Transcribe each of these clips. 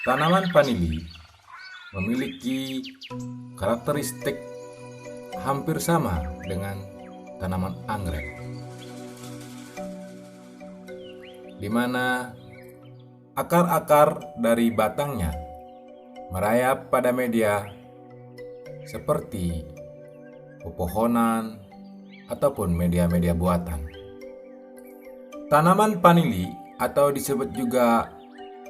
Tanaman vanili memiliki karakteristik hampir sama dengan tanaman anggrek, di mana akar-akar dari batangnya merayap pada media seperti pepohonan ataupun media-media buatan. Tanaman vanili atau disebut juga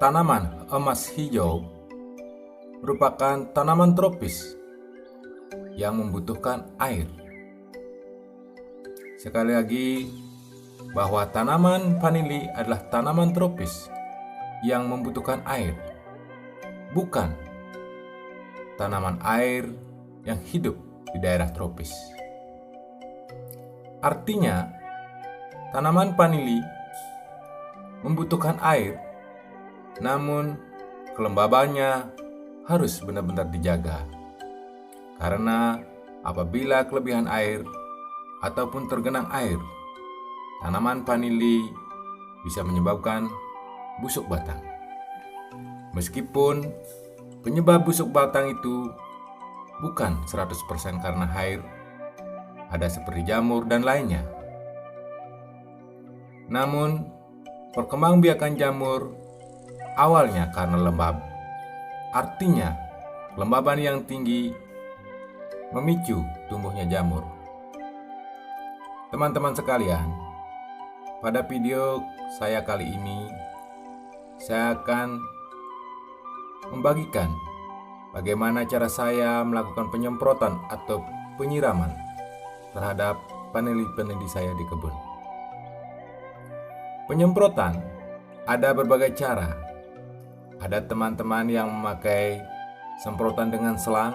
tanaman emas hijau merupakan tanaman tropis yang membutuhkan air. Sekali lagi, bahwa tanaman vanili adalah tanaman tropis yang membutuhkan air, bukan tanaman air yang hidup di daerah tropis. Artinya, tanaman vanili membutuhkan air, namun kelembabannya harus benar-benar dijaga. Karena apabila kelebihan air ataupun tergenang air, tanaman vanili bisa menyebabkan busuk batang. Meskipun penyebab busuk batang itu bukan 100% karena air, ada seperti jamur dan lainnya. Namun, perkembangbiakan jamur awalnya karena lembab. Artinya, kelembaban yang tinggi memicu tumbuhnya jamur. Teman-teman sekalian, pada video saya kali ini, saya akan membagikan bagaimana cara saya melakukan penyemprotan atau penyiraman terhadap vanili-vanili saya di kebun. Penyemprotan ada berbagai cara. Ada teman-teman yang memakai semprotan dengan selang,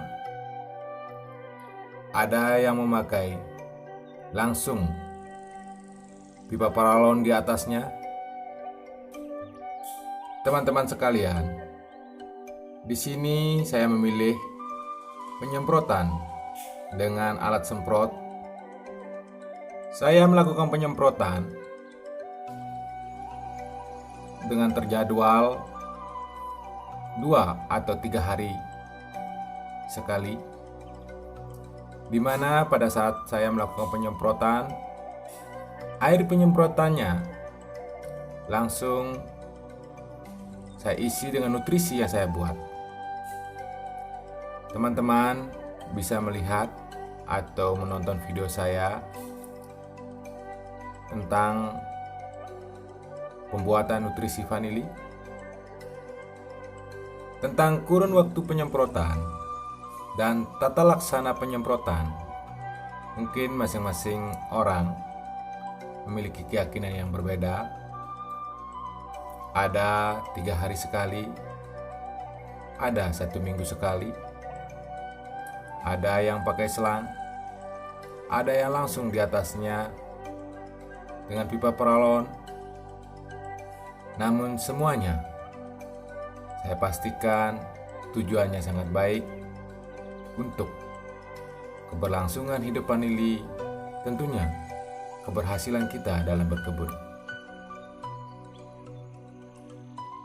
ada yang memakai langsung pipa paralon di atasnya. Teman-teman sekalian, di sini saya memilih penyemprotan dengan alat semprot. Saya melakukan penyemprotan dengan terjadwal 2 atau 3 hari sekali, di mana pada saat saya melakukan penyemprotan, air penyemprotannya langsung saya isi dengan nutrisi yang saya buat. Teman-teman bisa melihat atau menonton video saya tentang pembuatan nutrisi vanili, tentang kurun waktu penyemprotan, dan tata laksana penyemprotan. Mungkin masing-masing orang memiliki keyakinan yang berbeda. Ada 3 hari sekali, ada 1 minggu sekali, ada yang pakai selang, ada yang langsung di atasnya dengan pipa paralon. Namun semuanya saya pastikan tujuannya sangat baik untuk keberlangsungan hidup vanili, tentunya keberhasilan kita dalam berkebun.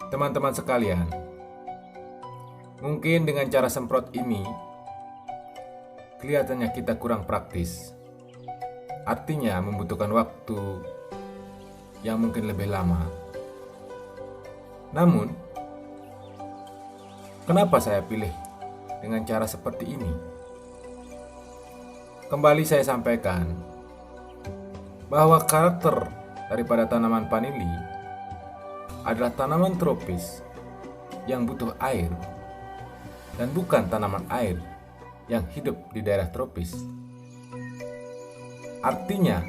Teman-teman sekalian, mungkin dengan cara semprot ini kelihatannya kita kurang praktis. Artinya membutuhkan waktu yang mungkin lebih lama. Namun, kenapa saya pilih dengan cara seperti ini? Kembali saya sampaikan bahwa karakter daripada tanaman vanili adalah tanaman tropis yang butuh air dan bukan tanaman air yang hidup di daerah tropis. Artinya,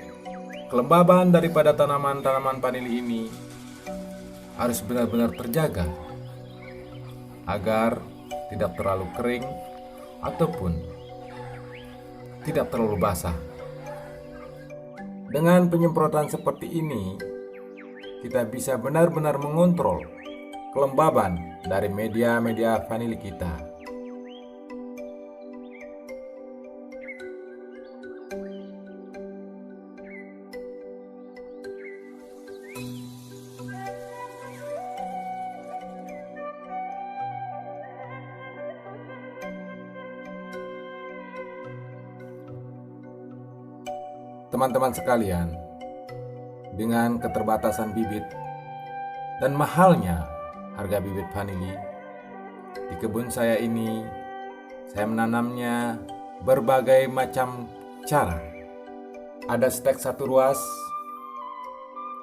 kelembaban daripada tanaman-tanaman vanili ini harus benar-benar terjaga agar tidak terlalu kering ataupun tidak terlalu basah. Dengan penyemprotan seperti ini, kita bisa benar-benar mengontrol kelembaban dari media-media vanili kita. teman-teman sekalian, dengan keterbatasan bibit dan mahalnya harga bibit vanili, di kebun saya ini saya menanamnya berbagai macam cara. Ada stek 1 ruas,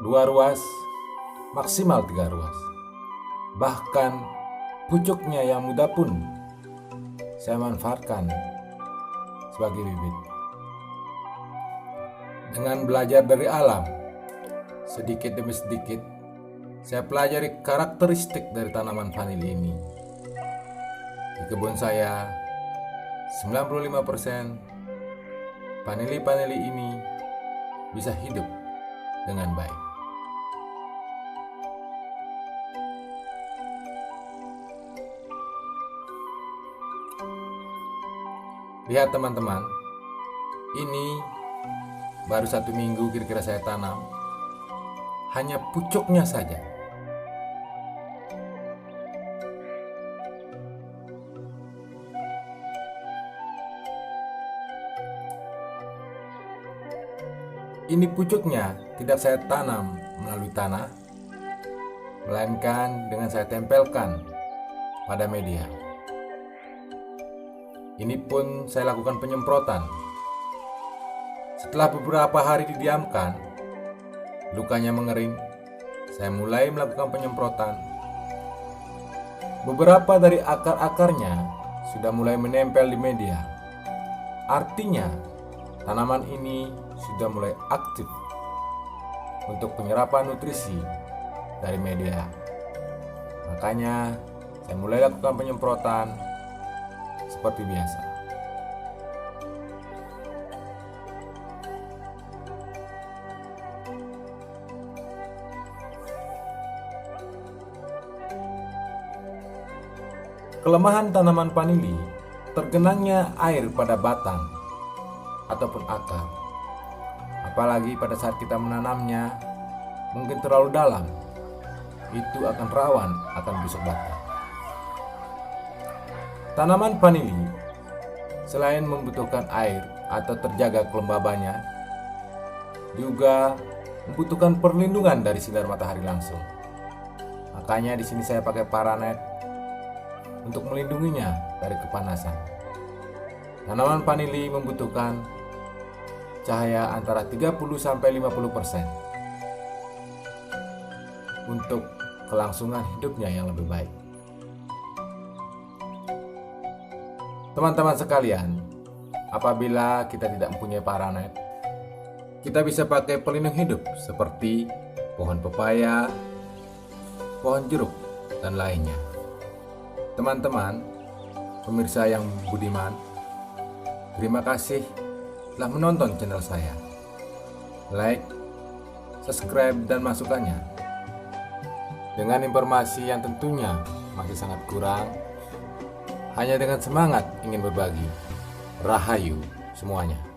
2 ruas, maksimal 3 ruas. Bahkan pucuknya yang muda pun saya manfaatkan sebagai bibit. Dengan belajar dari alam, sedikit demi sedikit, saya pelajari karakteristik dari tanaman vanili ini. Di kebun saya, 95% vanili ini bisa hidup dengan baik. Lihat teman-teman, ini baru 1 minggu kira-kira saya tanam. Hanya pucuknya saja. Ini pucuknya tidak saya tanam melalui tanah, melainkan dengan saya tempelkan pada media. Ini pun saya lakukan penyemprotan. Setelah beberapa hari didiamkan, lukanya mengering, saya mulai melakukan penyemprotan. Beberapa dari akar-akarnya sudah mulai menempel di media. Artinya, tanaman ini sudah mulai aktif untuk penyerapan nutrisi dari media. Makanya, saya mulai lakukan penyemprotan seperti biasa. Kelemahan tanaman vanili tergenangnya air pada batang ataupun akar. Apalagi pada saat kita menanamnya mungkin terlalu dalam, itu akan rawan akan busuk batang. Tanaman vanili selain membutuhkan air atau terjaga kelembabannya, juga membutuhkan perlindungan dari sinar matahari langsung. Makanya di sini saya pakai paranet untuk melindunginya dari kepanasan. Tanaman vanili membutuhkan cahaya antara 30-50% untuk kelangsungan hidupnya yang lebih baik. Teman-teman sekalian, apabila kita tidak mempunyai paranet, kita bisa pakai pelindung hidup seperti pohon pepaya, pohon jeruk, dan lainnya. Teman-teman, pemirsa yang budiman, terima kasih telah menonton channel saya. Like, subscribe, dan masukannya. Dengan informasi yang tentunya masih sangat kurang, hanya dengan semangat ingin berbagi. Rahayu semuanya.